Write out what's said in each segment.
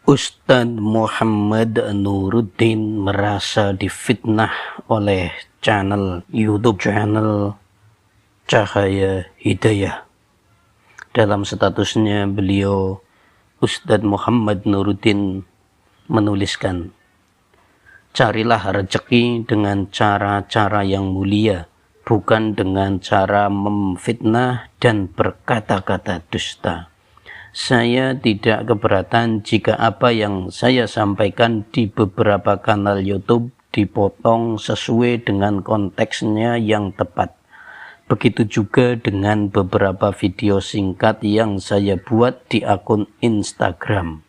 Ustadz Muhammad Nuruddin merasa difitnah oleh YouTube channel Cahaya Hidayah. Dalam statusnya beliau, Ustadz Muhammad Nuruddin menuliskan, carilah rezeki dengan cara-cara yang mulia, bukan dengan cara memfitnah dan berkata-kata dusta. Saya tidak keberatan jika apa yang saya sampaikan di beberapa kanal YouTube dipotong sesuai dengan konteksnya yang tepat. Begitu juga dengan beberapa video singkat yang saya buat di akun Instagram.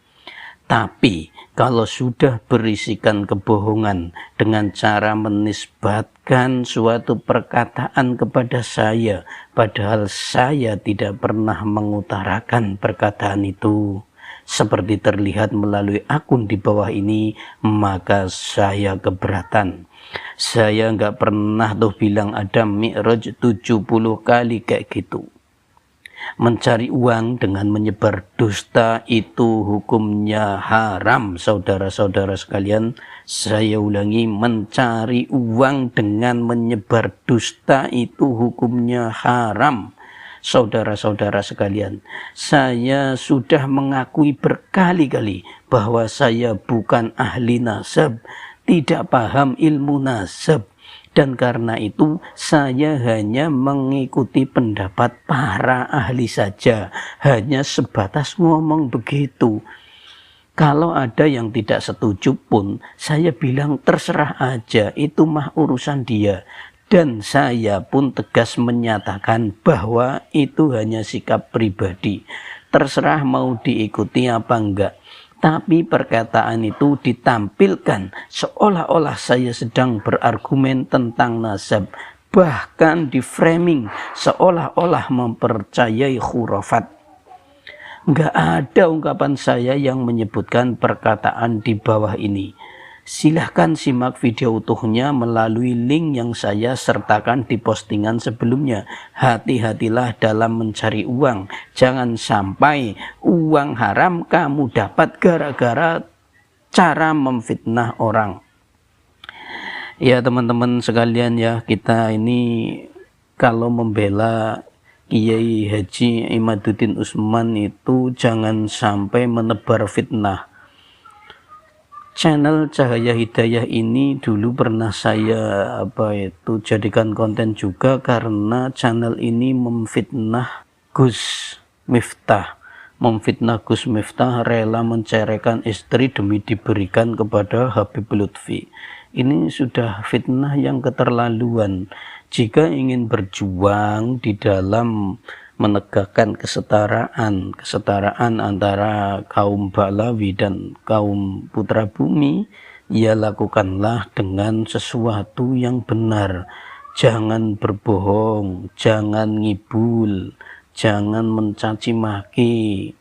Tapi kalau sudah berisikan kebohongan dengan cara menisbatkan suatu perkataan kepada saya, padahal saya tidak pernah mengutarakan perkataan itu, seperti terlihat melalui akun di bawah ini, maka saya keberatan. Saya nggak pernah tuh bilang ada mi'raj 70 kali kayak gitu. Mencari uang dengan menyebar dusta itu hukumnya haram, saudara-saudara sekalian. Saya ulangi, mencari uang dengan menyebar dusta itu hukumnya haram, saudara-saudara sekalian. Saya sudah mengakui berkali-kali bahwa saya bukan ahli nasab, tidak paham ilmu nasab. Dan karena itu saya hanya mengikuti pendapat para ahli saja, hanya sebatas ngomong begitu. Kalau ada yang tidak setuju pun, saya bilang terserah aja, itu mah urusan dia. Dan saya pun tegas menyatakan bahwa itu hanya sikap pribadi. Terserah mau diikuti apa enggak. Tapi perkataan itu ditampilkan seolah-olah saya sedang berargumen tentang nasab. Bahkan di framing seolah-olah mempercayai khurafat. Nggak ada ungkapan saya yang menyebutkan perkataan di bawah ini. Silahkan simak video utuhnya melalui link yang saya sertakan di postingan sebelumnya. Hati-hatilah dalam mencari uang. Jangan sampai uang haram kamu dapat gara-gara cara memfitnah orang. Ya teman-teman sekalian ya, kita ini kalau membela Kiai Haji Imaduddin Usman itu jangan sampai menebar fitnah. Channel Cahaya Hidayah ini dulu pernah saya jadikan konten juga karena channel ini memfitnah Gus Miftah. Memfitnah Gus Miftah rela menceraikan istri demi diberikan kepada Habib Lutfi. Ini sudah fitnah yang keterlaluan. Jika ingin berjuang di dalam menegakkan kesetaraan antara kaum Ba'lawi dan kaum Putra Bumi, ya lakukanlah dengan sesuatu yang benar. Jangan berbohong, jangan ngibul, jangan mencaci maki,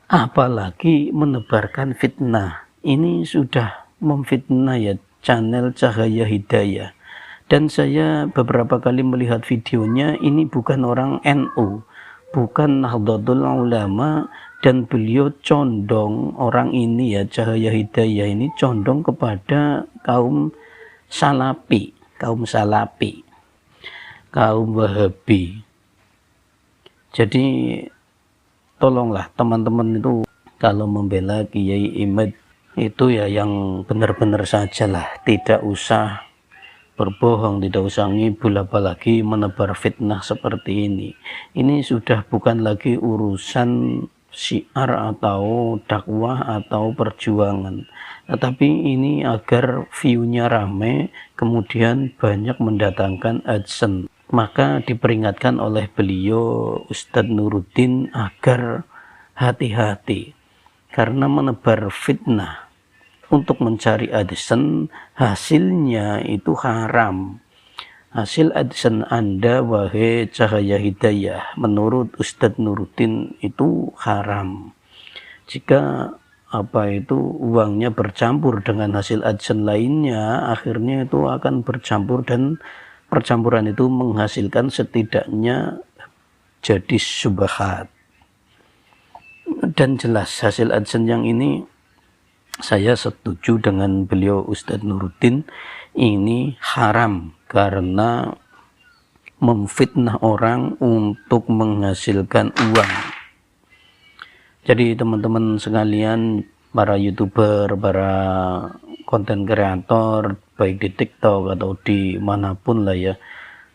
apalagi menebarkan fitnah. Ini sudah memfitnah ya channel Cahaya Hidayah. Dan saya beberapa kali melihat videonya, ini bukan orang NU, bukan Nahdlatul Ulama, dan beliau condong, orang ini ya Cahaya Hidayah ini condong kepada kaum Salafi, kaum Wahabi. Jadi tolonglah teman-teman itu kalau membela Kiai Imad itu ya yang benar-benar sajalah, tidak usah berbohong, tidak usah ngibul, apalagi menebar fitnah seperti ini. Ini sudah bukan lagi urusan syiar atau dakwah atau perjuangan, tetapi ini agar view-nya rame, kemudian banyak mendatangkan AdSense. Maka diperingatkan oleh beliau Ustadz Nuruddin agar hati-hati karena menebar fitnah untuk mencari AdSense, hasilnya itu haram. Hasil AdSense Anda, wahai Cahaya Hidayah, menurut Ustadz Nuruddin itu haram. Jika uangnya bercampur dengan hasil AdSense lainnya, akhirnya itu akan bercampur dan percampuran itu menghasilkan setidaknya jadi syubhat. Dan jelas hasil AdSense yang ini saya setuju dengan beliau Ustadz Nuruddin, ini haram karena memfitnah orang untuk menghasilkan uang. Jadi teman-teman sekalian, para YouTuber, para konten kreator, baik di TikTok atau di manapun lah ya,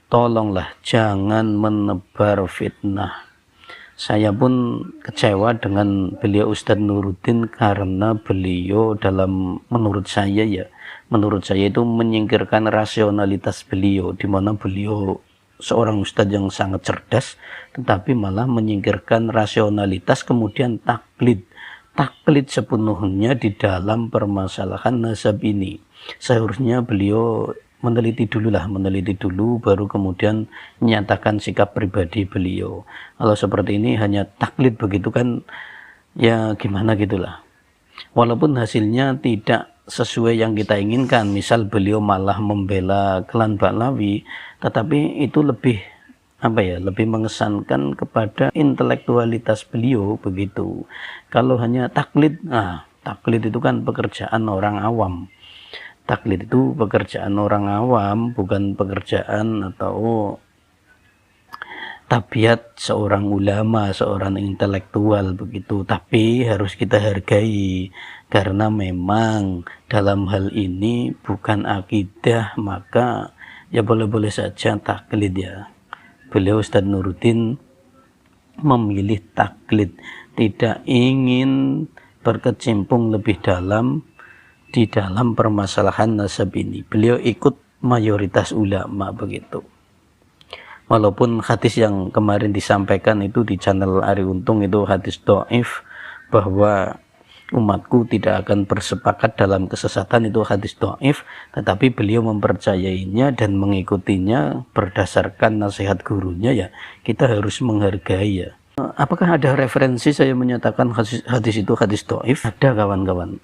tolonglah jangan menebar fitnah. Saya pun kecewa dengan beliau Ustadz Nuruddin karena beliau menurut saya itu menyingkirkan rasionalitas beliau, di mana beliau seorang ustadz yang sangat cerdas, tetapi malah menyingkirkan rasionalitas, kemudian taklid sepenuhnya di dalam permasalahan nasab ini. Seharusnya beliau meneliti dulu baru kemudian menyatakan sikap pribadi beliau. Kalau seperti ini hanya taklid begitu kan, ya gimana gitulah. Walaupun hasilnya tidak sesuai yang kita inginkan, misal beliau malah membela klan Baklawi, tetapi itu lebih mengesankan kepada intelektualitas beliau begitu. Kalau hanya taklid, taklid itu kan pekerjaan orang awam. Taklid itu pekerjaan orang awam, bukan pekerjaan atau tabiat seorang ulama, seorang intelektual begitu. Tapi harus kita hargai karena memang dalam hal ini bukan akidah, maka ya boleh-boleh saja taklid ya. Beliau Ustadz Nuruddin memilih taklid, tidak ingin berkecimpung lebih dalam di dalam permasalahan nasab ini. Beliau ikut mayoritas ulama begitu. Walaupun hadis yang kemarin disampaikan itu di channel Ari Untung itu hadis dhaif, bahwa umatku tidak akan bersepakat dalam kesesatan, itu hadis dhaif, tetapi beliau mempercayainya dan mengikutinya berdasarkan nasihat gurunya, ya kita harus menghargai ya. Apakah ada referensi saya menyatakan hadis itu hadis dhaif? Ada kawan-kawan.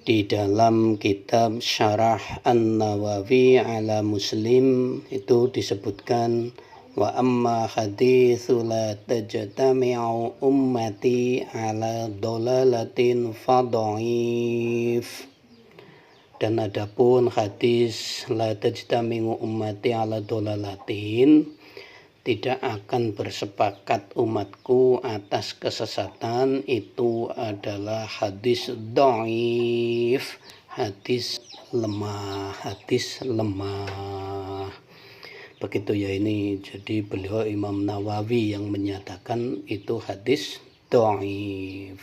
Di dalam kitab Syarah An-Nawawi ala Muslim itu disebutkan, wa amma hadithu la tajtami'u ummati ala dolalatin fadhaif. Dan adapun hadis la tajtami'u ummati ala dolalatin, tidak akan bersepakat umatku atas kesesatan, itu adalah hadis dhaif, hadis lemah. Begitu ya ini. Jadi beliau Imam Nawawi yang menyatakan itu hadis dhaif.